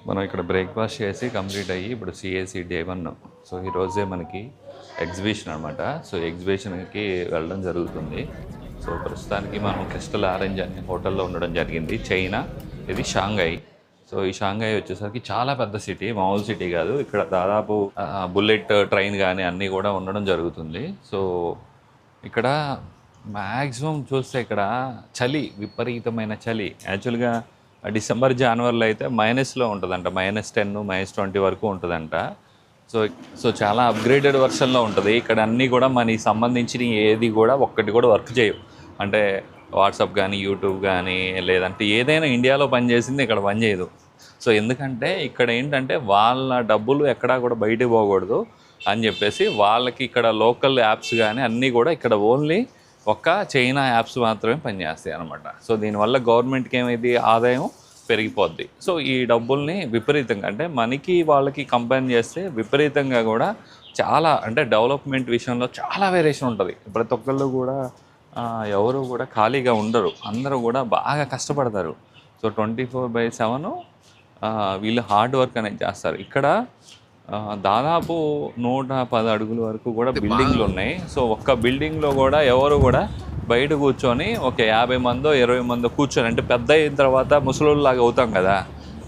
మనం ఇక్కడ బ్రేక్ఫాస్ట్ చేసి కంప్లీట్ అయ్యి ఇప్పుడు సిఏసి డే 1. సో ఈరోజే మనకి ఎగ్జిబిషన్ అనమాట. సో ఎగ్జిబిషన్కి వెళ్ళడం జరుగుతుంది. సో ప్రస్తుతానికి మనం క్రిస్టల్ ఆరెంజ్ అనే హోటల్లో ఉండడం జరిగింది. చైనా, ఇది షాంఘై. సో ఈ షాంఘై వచ్చేసరికి చాలా పెద్ద సిటీ, మామూలు సిటీ కాదు. ఇక్కడ దాదాపు బుల్లెట్ ట్రైన్ కానీ అన్నీ కూడా ఉండడం జరుగుతుంది. సో ఇక్కడ మ్యాక్సిమం చూస్తే ఇక్కడ చలి, విపరీతమైన చలి. యాక్చువల్గా డిసెంబర్, జనవరిలో అయితే మైనస్లో ఉంటుందంట, -10, -20 వరకు ఉంటుందంట. సో చాలా అప్గ్రేడెడ్ వర్షన్లో ఉంటుంది. ఇక్కడ అన్నీ కూడా మనకి సంబంధించిన ఏది కూడా ఒక్కటి కూడా వర్క్ చేయవు. అంటే వాట్సాప్ కానీ, యూట్యూబ్ కానీ, లేదంటే ఏదైనా ఇండియాలో పనిచేసింది ఇక్కడ పనిచేయదు. సో ఎందుకంటే ఇక్కడ ఏంటంటే వాళ్ళ డబ్బులు ఎక్కడా కూడా బయటికి పోకూడదు అని చెప్పేసి వాళ్ళకి ఇక్కడ లోకల్ యాప్స్ కానీ అన్నీ కూడా ఇక్కడ ఓన్లీ ఒక్క చైనా యాప్స్ మాత్రమే పనిచేస్తాయి అనమాట. సో దీనివల్ల గవర్నమెంట్కి ఏమైంది, ఆదాయం పెరిగిపోద్ది. సో ఈ డబ్బుల్ని విపరీతంగా, అంటే మనకి వాళ్ళకి కంపేర్ చేస్తే విపరీతంగా కూడా చాలా, అంటే డెవలప్మెంట్ విషయంలో చాలా వేరియేషన్ ఉంటుంది. ప్రతి ఒక్కళ్ళు కూడా ఎవరు కూడా ఖాళీగా ఉండరు, అందరూ కూడా బాగా కష్టపడతారు. సో 24/7 వీళ్ళు హార్డ్ వర్క్ అనేది చేస్తారు. ఇక్కడ దాదాపు 110 అడుగుల వరకు కూడా బిల్డింగ్లు ఉన్నాయి. సో ఒక్క బిల్డింగ్లో కూడా ఎవరు కూడా బయట కూర్చొని ఒక 50 మందో 20 మందో కూర్చొని, అంటే పెద్ద అయిన తర్వాత ముసలోళ్ళలాగా అవుతాం కదా,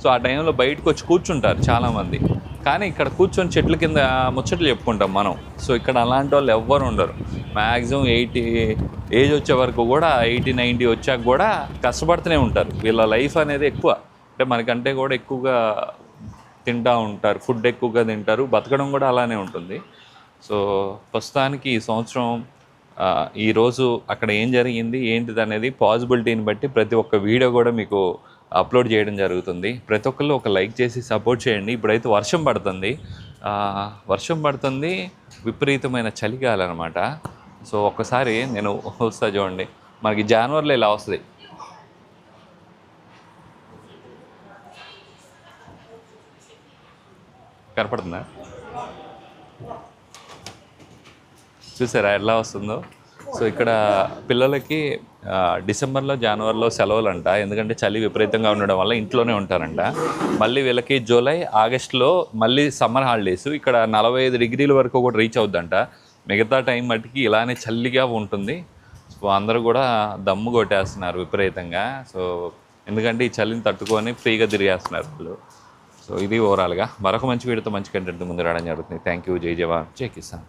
సో ఆ టైంలో బయటకు వచ్చి కూర్చుంటారు చాలామంది. కానీ ఇక్కడ కూర్చొని చెట్ల కింద ముచ్చట్లు చెప్పుకుంటాం మనం. సో ఇక్కడ అలాంటి వాళ్ళు ఎవ్వరు ఉండరు. మ్యాక్సిమం 80 ఏజ్ వచ్చే వరకు కూడా, 80-90 వచ్చాక కూడా కష్టపడుతూనే ఉంటారు. వీళ్ళ లైఫ్ అనేది ఎక్కువ, అంటే మనకంటే కూడా ఎక్కువగా తింటూ ఉంటారు, ఫుడ్ ఎక్కువగా తింటారు, బతకడం కూడా అలానే ఉంటుంది. సో ప్రస్తుతానికి ఈ సంవత్సరం ఈరోజు అక్కడ ఏం జరిగింది ఏంటిది అనేది పాసిబిలిటీని బట్టి ప్రతి ఒక్క వీడియో కూడా మీకు అప్లోడ్ చేయడం జరుగుతుంది. ప్రతి ఒక్కళ్ళు ఒక లైక్ చేసి సపోర్ట్ చేయండి. ఇప్పుడైతే వర్షం పడుతుంది, విపరీతమైన చలిగాలి అనమాట. సో ఒక్కసారి నేను వస్తా చూడండి, మనకి జనవరిలో ఇలా వస్తుంది. కనపడుతుందా, చూసారా ఎలా వస్తుందో? సో ఇక్కడ పిల్లలకి డిసెంబర్లో, జనవరిలో సెలవులు అంట, ఎందుకంటే చలి విపరీతంగా ఉండడం వల్ల ఇంట్లోనే ఉంటారంట. మళ్ళీ వీళ్ళకి జూలై, ఆగస్టులో మళ్ళీ సమ్మర్ హాలిడేస్. ఇక్కడ 45 డిగ్రీల వరకు కూడా రీచ్ అవుద్దంట. మిగతా టైం మట్టికి ఇలానే చల్లిగా ఉంటుంది. సో అందరూ కూడా దమ్ము కొట్టేస్తున్నారు విపరీతంగా. సో ఎందుకంటే ఈ చలిని తట్టుకొని ఫ్రీగా తిరిగేస్తున్నారు వాళ్ళు. సో ఇది ఓవరాల్గా. మరొక మంచి వీడియోతో మంచి కంటెంట్ ముందు రావడం జరుగుతుంది. Thank you. జై జవాన్, జై కిసాన్.